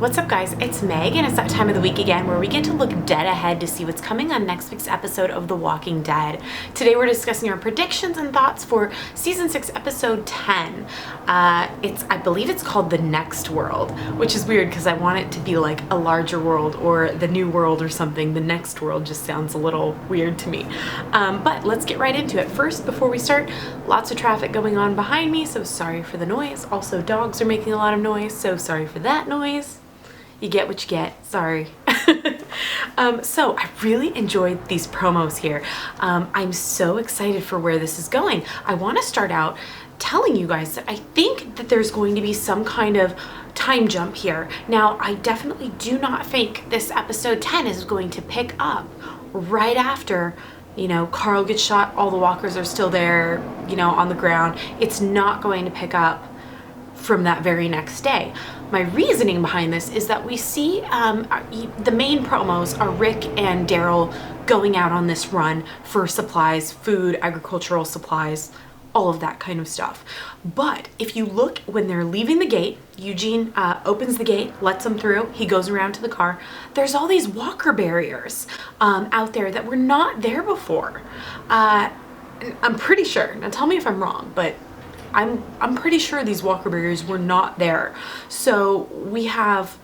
What's up, guys? It's Meg, and it's that time of the week again where we get to look dead ahead to see what's coming on next week's episode of The Walking Dead. Today we're discussing our predictions and thoughts for Season 6, Episode 10. I believe it's called The Next World, which is weird because I want it to be like a larger world or the new world or something. The Next World just sounds a little weird to me. But let's get right into it. First, before we start, lots of traffic going on behind me, so sorry for the noise. Also, dogs are making a lot of noise, so sorry for that noise. You get what you get, sorry. So I really enjoyed these promos here. I'm so excited for where this is going. I want to start out telling you guys that I think that there's going to be some kind of time jump here. Now, I definitely do not think this episode 10 is going to pick up right after, you know, Carl gets shot, all the walkers are still there, you know, on the ground. It's not going to pick up from that very next day. My reasoning behind this is that we see the main promos are Rick and Daryl going out on this run for supplies, food, agricultural supplies, all of that kind of stuff. But if you look when they're leaving the gate, Eugene opens the gate, lets them through, he goes around to the car. There's all these walker barriers out there that were not there before. I'm pretty sure, now tell me if I'm wrong, but I'm pretty sure these walker barriers were not there. So we have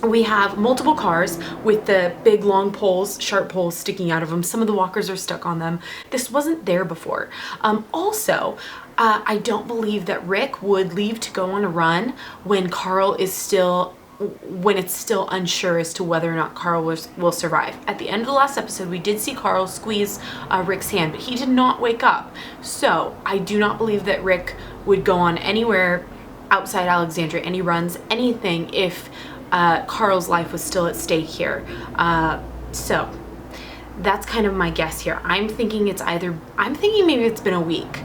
multiple cars with the big long poles, sharp poles sticking out of them. Some of the walkers are stuck on them. This wasn't there before. Also, I don't believe that Rick would leave to go on a run when it's still unsure as to whether or not Carl will survive. At the end of the last episode, we did see Carl squeeze Rick's hand, but he did not wake up. So I do not believe that Rick would go on anywhere outside Alexandria, any runs, anything, if Carl's life was still at stake here. So that's kind of my guess here. I'm thinking maybe it's been a week,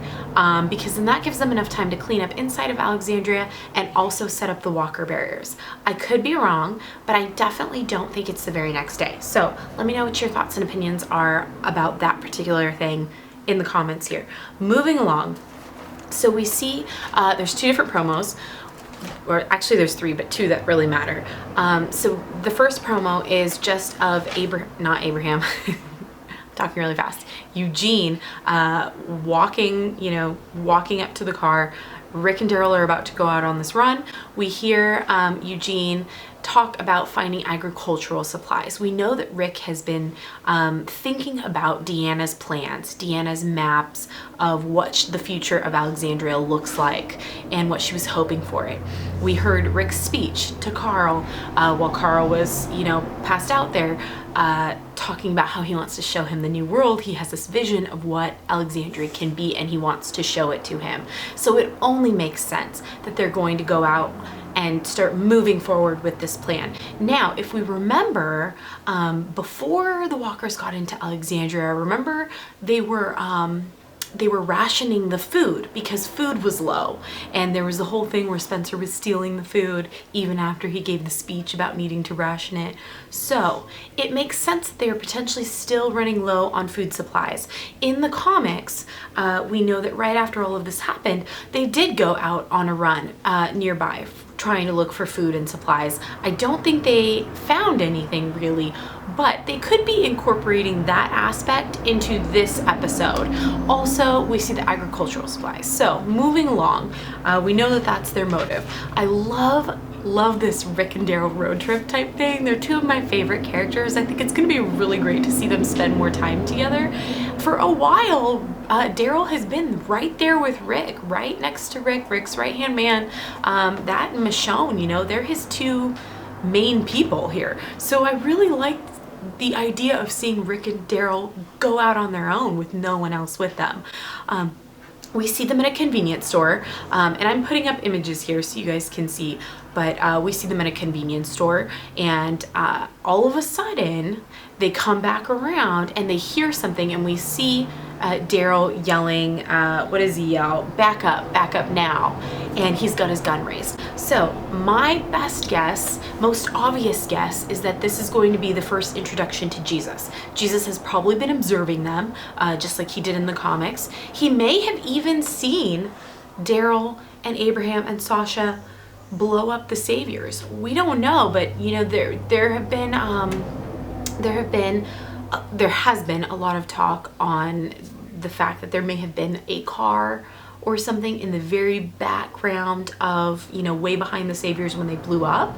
because then that gives them enough time to clean up inside of Alexandria and also set up the walker barriers. I could be wrong, but I definitely don't think it's the very next day. So let me know what your thoughts and opinions are about that particular thing in the comments here. Moving along, so we see there's two different promos. Or actually there's three, but two that really matter. So the first promo is just of not Abraham, talking really fast, Eugene walking up to the car. Rick and Daryl are about to go out on this run. We hear Eugene talk about finding agricultural supplies. We know that Rick has been thinking about Deanna's plans, Deanna's maps of what the future of Alexandria looks like and what she was hoping for it. We heard Rick's speech to Carl while Carl was, passed out there, talking about how he wants to show him the new world. He has this vision of what Alexandria can be, and he wants to show it to him. So it only makes sense that they're going to go out and start moving forward with this plan. Now, if we remember, before the walkers got into Alexandria, remember they were rationing the food because food was low, and there was the whole thing where Spencer was stealing the food even after he gave the speech about needing to ration it. So it makes sense that they are potentially still running low on food supplies. In the comics, we know that right after all of this happened, they did go out on a run nearby trying to look for food and supplies. I don't think they found anything really, but they could be incorporating that aspect into this episode. Also, we see the agricultural supplies. So moving along, we know that that's their motive. I love this Rick and Daryl road trip type thing. They're two of my favorite characters. I think it's going to be really great to see them spend more time together. For a while, Daryl has been right there with Rick, right next to Rick's right-hand man. That and Michonne, they're his two main people here. So I really like the idea of seeing Rick and Daryl go out on their own with no one else with them. We see them in a convenience store, and I'm putting up images here so you guys can see, but we see them in a convenience store, and all of a sudden they come back around and they hear something, and we see Daryl yelling, what does he yell? Back up now. And he's got his gun raised. So my best guess, most obvious guess, is that this is going to be the first introduction to Jesus. Jesus has probably been observing them, just like he did in the comics. He may have even seen Daryl and Abraham and Sasha blow up the saviors? We don't know, but you know, there has been a lot of talk on the fact that there may have been a car or something in the very background of, you know, way behind the saviors when they blew up.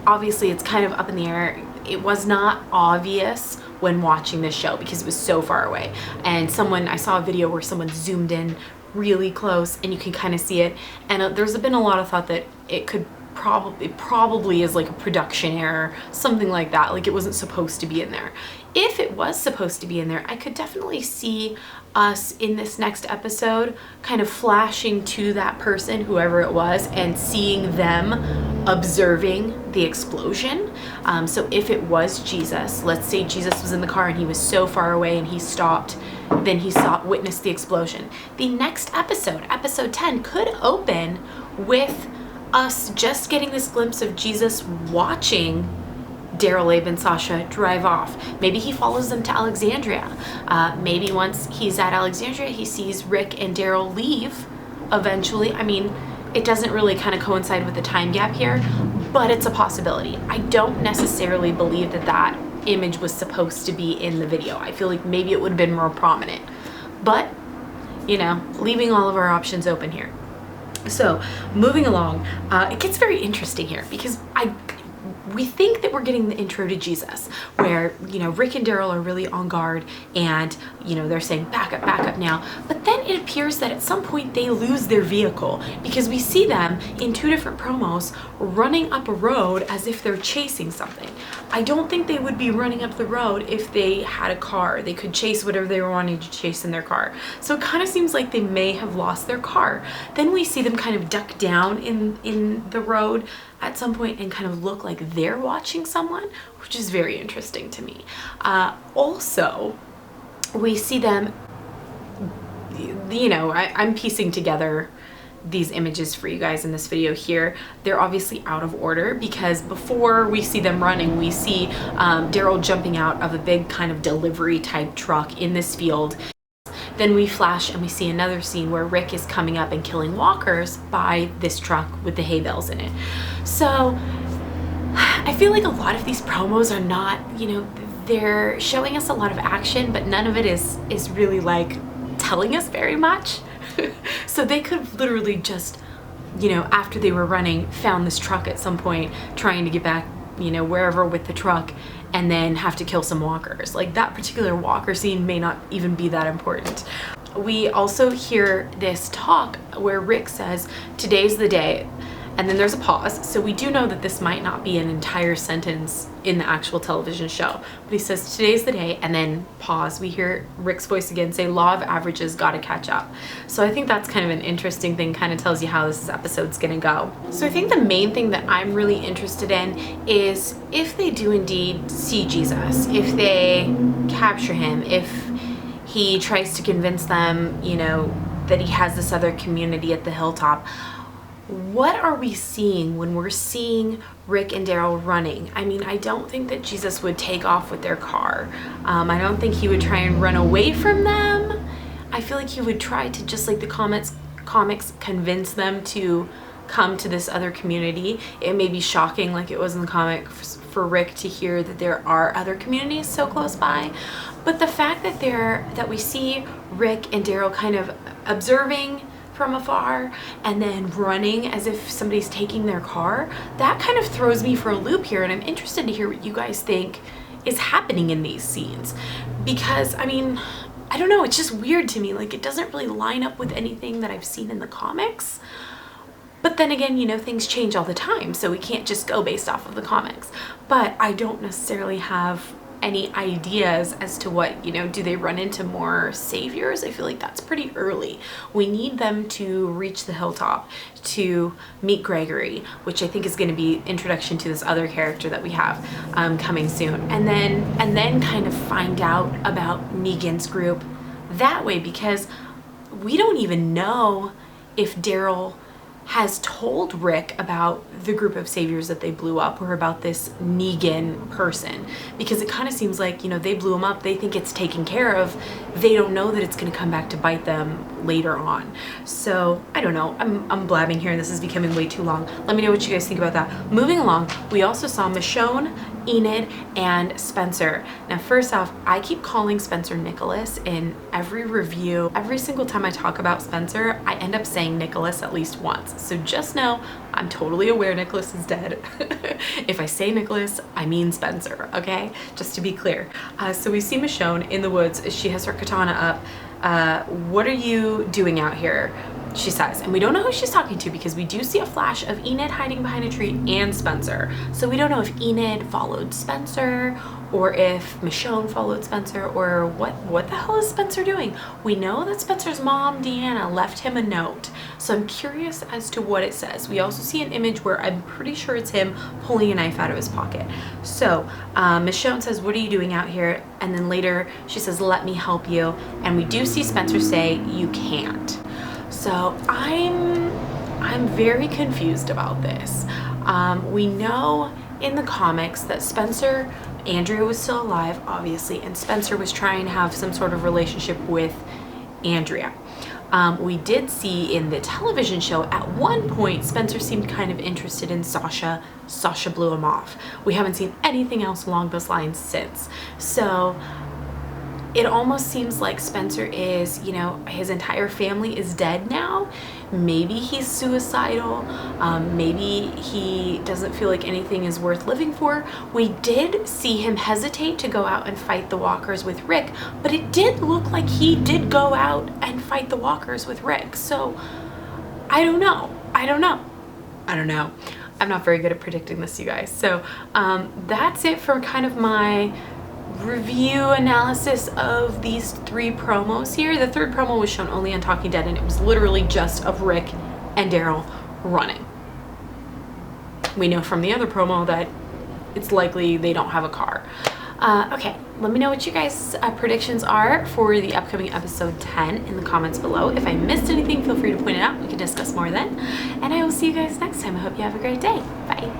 Obviously it's kind of up in the air. It was not obvious when watching this show because it was so far away. And I saw a video where someone zoomed in really close and you can kind of see it. And there's been a lot of thought that it probably is like a production error, something like that. Like it wasn't supposed to be in there. If it was supposed to be in there, I could definitely see us in this next episode kind of flashing to that person, whoever it was, and seeing them observing the explosion. So if it was Jesus, let's say Jesus was in the car and he was so far away and he stopped, then he witnessed the explosion. The next episode, episode 10, could open with us just getting this glimpse of Jesus watching Daryl, Abe, and Sasha drive off. Maybe he follows them to Alexandria. Maybe once he's at Alexandria, he sees Rick and Daryl leave eventually. I mean, it doesn't really kind of coincide with the time gap here, but it's a possibility. I don't necessarily believe that that image was supposed to be in the video. I feel like maybe it would have been more prominent, but you know, leaving all of our options open here. So moving along, it gets very interesting here because we think that we're getting the intro to Jesus where, you know, Rick and Daryl are really on guard and, you know, they're saying back up now. But then it appears that at some point they lose their vehicle because we see them in two different promos running up a road as if they're chasing something. I don't think they would be running up the road if they had a car. They could chase whatever they were wanting to chase in their car. So it kind of seems like they may have lost their car. Then we see them kind of duck down in the road at some point and kind of look like they're watching someone, which is very interesting to me. Also, we see them, you know, I'm piecing together these images for you guys in this video here. They're obviously out of order because before we see them running, we see Daryl jumping out of a big kind of delivery type truck in this field. Then we flash and we see another scene where Rick is coming up and killing walkers by this truck with the hay bales in it. So I feel like a lot of these promos are not, you know, they're showing us a lot of action, but none of it is really like telling us very much. So they could literally just, you know, after they were running, found this truck at some point trying to get back, you know, wherever with the truck, and then have to kill some walkers. Like that particular walker scene may not even be that important. We also hear this talk where Rick says, "Today's the day," and then there's a pause. So we do know that this might not be an entire sentence in the actual television show, but he says, "Today's the day," and then pause. We hear Rick's voice again say, "Law of averages, gotta catch up." So I think that's kind of an interesting thing, kind of tells you how this episode's gonna go. So I think the main thing that I'm really interested in is if they do indeed see Jesus, if they capture him, if he tries to convince them, you know, that he has this other community at the hilltop. What are we seeing when we're seeing Rick and Daryl running? I mean, I don't think that Jesus would take off with their car. I don't think he would try and run away from them. I feel like he would try to, just like the comics, convince them to come to this other community. It may be shocking, like it was in the comic, for Rick to hear that there are other communities so close by. But the fact that we see Rick and Daryl kind of observing from afar and then running as if somebody's taking their car, that kind of throws me for a loop here, and I'm interested to hear what you guys think is happening in these scenes. Because I mean, I don't know, it's just weird to me. Like it doesn't really line up with anything that I've seen in the comics. But then again, you know, things change all the time, so we can't just go based off of the comics. But I don't necessarily have any ideas as to what, you know, do they run into more saviors? I feel like that's pretty early. We need them to reach the hilltop to meet Gregory, which I think is going to be introduction to this other character that we have coming soon, and then kind of find out about Negan's group that way, because we don't even know if Daryl has told Rick about the group of saviors that they blew up, or about this Negan person, because it kind of seems like, you know, they blew him up, they think it's taken care of, they don't know that it's going to come back to bite them later on. So I don't know, I'm blabbing here and this is becoming way too long. Let me know what you guys think about that. Moving along, we also saw Michonne, Enid, and Spencer. Now first off, I keep calling Spencer Nicholas in every review. Every single time I talk about Spencer, I end up saying Nicholas at least once. So just know I'm totally aware Nicholas is dead. If I say Nicholas, I mean Spencer, okay? Just to be clear. So we see Michonne in the woods. She has her katana up. What are you doing out here? She says, and we don't know who she's talking to because we do see a flash of Enid hiding behind a tree and Spencer. So we don't know if Enid followed Spencer, or if Michonne followed Spencer, or what the hell is Spencer doing? We know that Spencer's mom, Deanna, left him a note. So I'm curious as to what it says. We also see an image where I'm pretty sure it's him pulling a knife out of his pocket. So Michonne says, what are you doing out here? And then later she says, let me help you. And we do see Spencer say, you can't. So I'm very confused about this. We know in the comics that Andrea was still alive, obviously, and Spencer was trying to have some sort of relationship with Andrea. We did see in the television show at one point Spencer seemed kind of interested in Sasha. Sasha blew him off. We haven't seen anything else along those lines since. So it almost seems like Spencer is, you know, his entire family is dead now. Maybe he's suicidal. Maybe he doesn't feel like anything is worth living for. We did see him hesitate to go out and fight the walkers with Rick, but it did look like he did go out and fight the walkers with Rick. So I don't know. I'm not very good at predicting this, you guys. So that's it for kind of my review analysis of these 3 promos here. The 3rd promo was shown only on Talking Dead, and it was literally just of Rick and Daryl running. We know from the other promo that it's likely they don't have a car. Okay, let me know what you guys' predictions are for the upcoming episode 10 in the comments below. If I missed anything, feel free to point it out. We can discuss more then. And I will see you guys next time. I hope you have a great day. Bye.